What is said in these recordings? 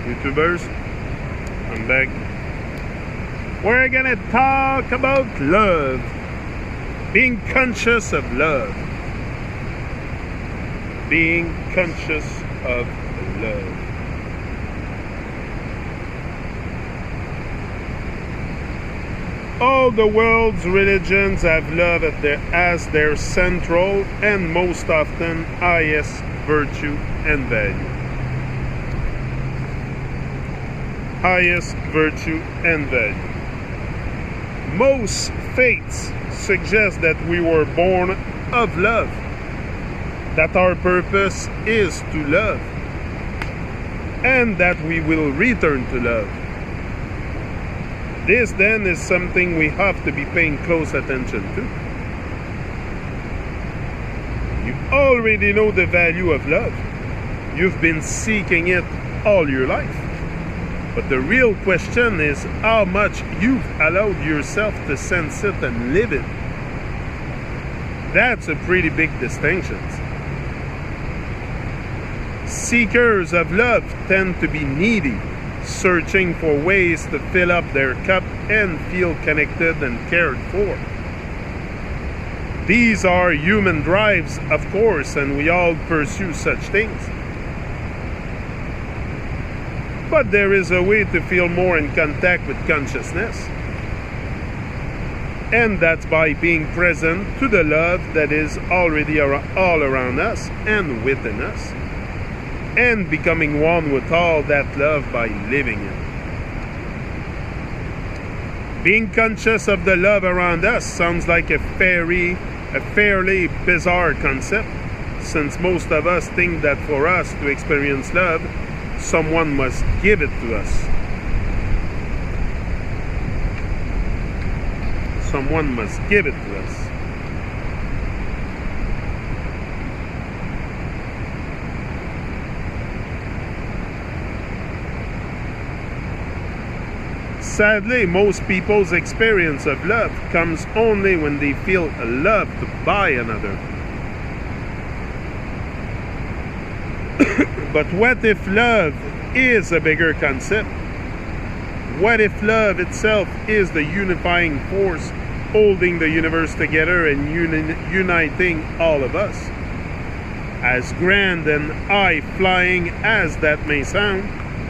YouTubers, I'm back. We're gonna talk about love, being conscious of love, being conscious of love. All the world's religions have love as their central and most often highest virtue and value. Highest virtue and value. Most faiths suggest that we were born of love, that our purpose is to love, and that we will return to love. This then is something we have to be paying close attention to. You already know the value of love. You've been seeking it all your life. But the real question is how much you've allowed yourself to sense it and live it. That's a pretty big distinction. Seekers of love tend to be needy, searching for ways to fill up their cup and feel connected and cared for. These are human drives, of course, and we all pursue such things. But there is a way to feel more in contact with consciousness. And that's by being present to the love that is already all around us and within us, and becoming one with all that love by living it. Being conscious of the love around us sounds like a fairly bizarre concept, since most of us think that for us to experience love, someone must give it to us. Someone must give it to us. Sadly, most people's experience of love comes only when they feel love by another. But what if love is a bigger concept? What if love itself is the unifying force holding the universe together and uniting all of us? As grand and high-flying as that may sound,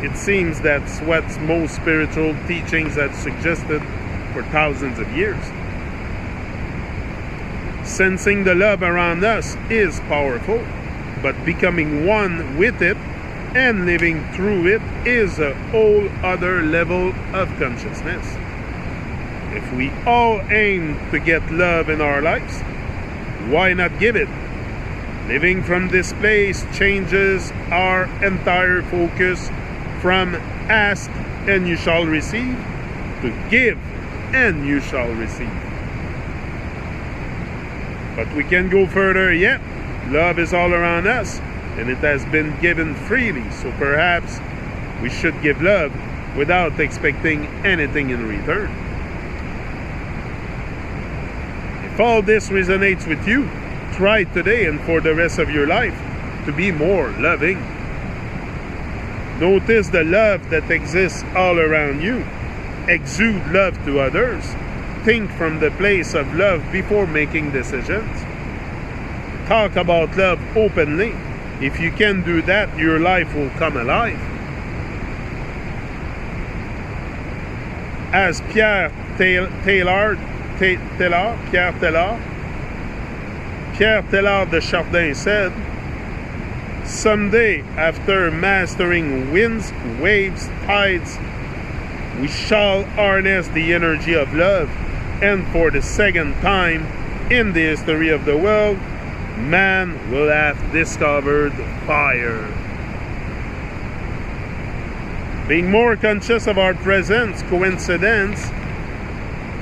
it seems that's what most spiritual teachings have suggested for thousands of years. Sensing the love around us is powerful, but becoming one with it and living through it is a whole other level of consciousness. If we all aim to get love in our lives, why not give it? Living from this place changes our entire focus from ask and you shall receive to give and you shall receive. But we can go further yet. Love is all around us and it has been given freely, so perhaps we should give love without expecting anything in return. If all this resonates with you, try today and for the rest of your life to be more loving. Notice the love that exists all around you. Exude love to others. Think from the place of love before making decisions. Talk about love openly. If you can do that, your life will come alive. As Pierre Teilhard de Chardin said, someday, after mastering winds, waves, tides, we shall harness the energy of love, and for the second time in the history of the world, man will have discovered fire. Being more conscious of our presence, coincidence,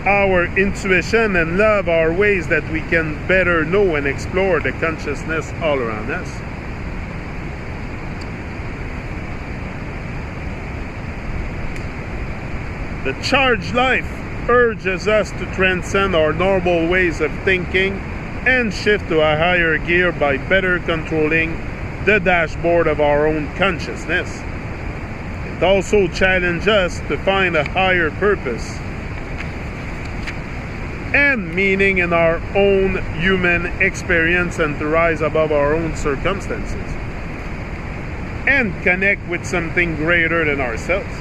our intuition, and love are ways that we can better know and explore the consciousness all around us. The charged life urges us to transcend our normal ways of thinking and shift to a higher gear by better controlling the dashboard of our own consciousness. It also challenges us to find a higher purpose and meaning in our own human experience and to rise above our own circumstances and connect with something greater than ourselves,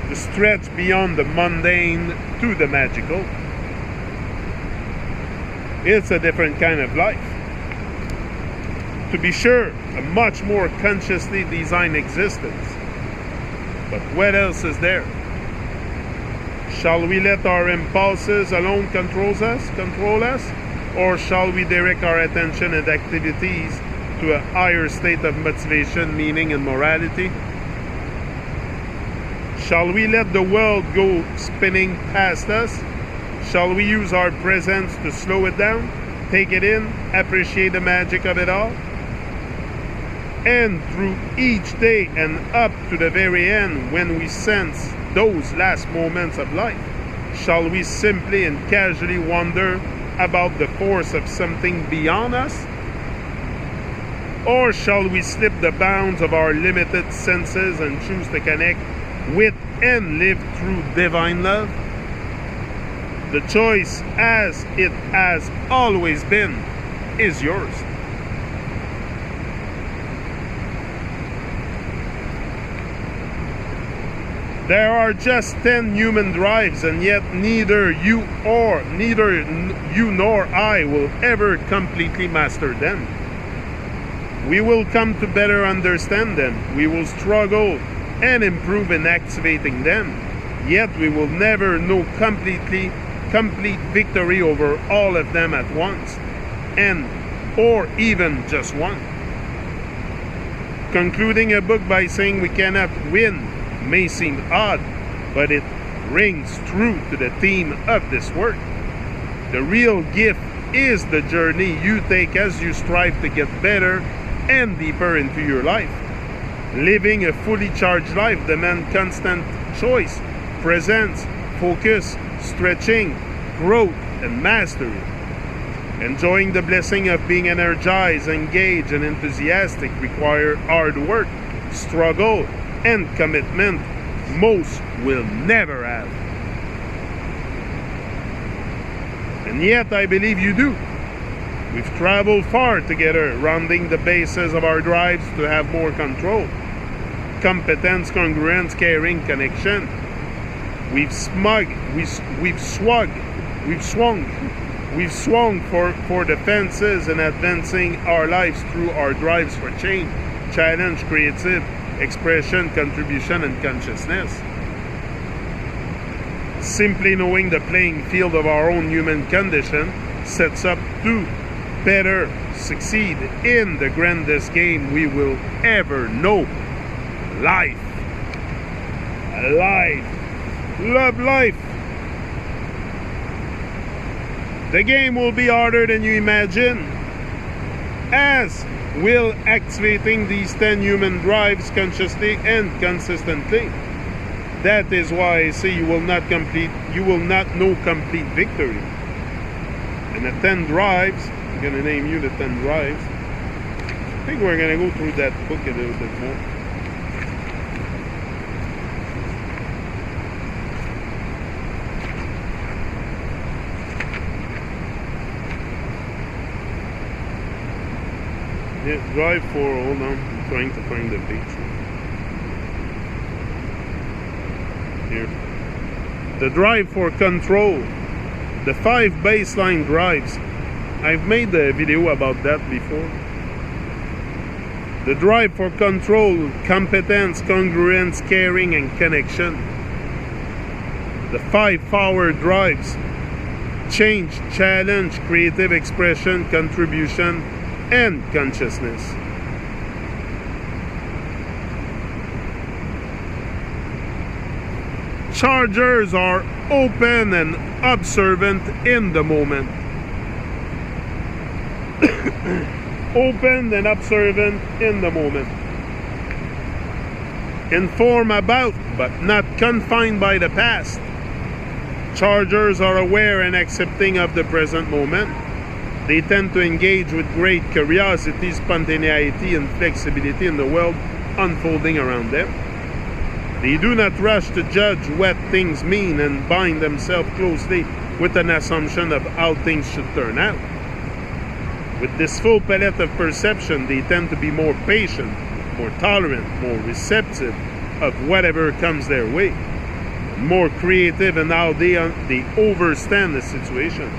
to stretch beyond the mundane to the magical. It's a different kind of life. To be sure, a much more consciously designed existence. But what else is there? Shall we let our impulses alone control us? Or shall we direct our attention and activities to a higher state of motivation, meaning, and morality? Shall we let the world go spinning past us? Shall we use our presence to slow it down, take it in, appreciate the magic of it all? And through each day and up to the very end, when we sense those last moments of life, shall we simply and casually wonder about the force of something beyond us? Or shall we slip the bounds of our limited senses and choose to connect with and live through divine love? The choice, as it has always been, is yours. There are just 10 human drives, and yet neither you nor I will ever completely master them. We will come to better understand them. We will struggle and improve in activating them. Yet we will never know complete victory over all of them at once, or even just one. Concluding a book by saying we cannot win may seem odd, but it rings true to the theme of this work. The real gift is the journey you take as you strive to get better and deeper into your life. Living a fully charged life demands constant choice, presence, focus, stretching, growth, and mastery. Enjoying the blessing of being energized, engaged, and enthusiastic require hard work, struggle, and commitment most will never have. And yet I believe you do. We've traveled far together, rounding the bases of our drives to have more control, competence, congruence, caring, connection. We've swung for the fences and advancing our lives through our drives for change, challenge, creative expression, contribution, and consciousness. Simply knowing the playing field of our own human condition sets up to better succeed in the grandest game we will ever know. Life. Love life. The game will be harder than you imagine, as will activating these 10 human drives consciously and consistently. That is why I say you will not know complete victory. And the 10 drives, I'm going to name you the 10 drives. I think we're going to go through that book a little bit more. Yeah, drive 4, hold on, I'm trying to find the page. Here. The drive for control. The 5 baseline drives. I've made a video about that before. The drive for control, competence, congruence, caring, and connection. The 5 power drives. Change, challenge, creative expression, contribution, and consciousness. Chargers are open and observant in the moment. Open and observant in the moment. Informed about, but not confined by the past. Chargers are aware and accepting of the present moment. They tend to engage with great curiosity, spontaneity, and flexibility in the world unfolding around them. They do not rush to judge what things mean and bind themselves closely with an assumption of how things should turn out. With this full palette of perception, they tend to be more patient, more tolerant, more receptive of whatever comes their way, more creative in how they overstand the situation.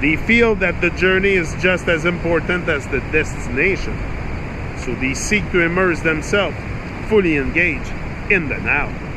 They feel that the journey is just as important as the destination, so they seek to immerse themselves, fully engaged in the now.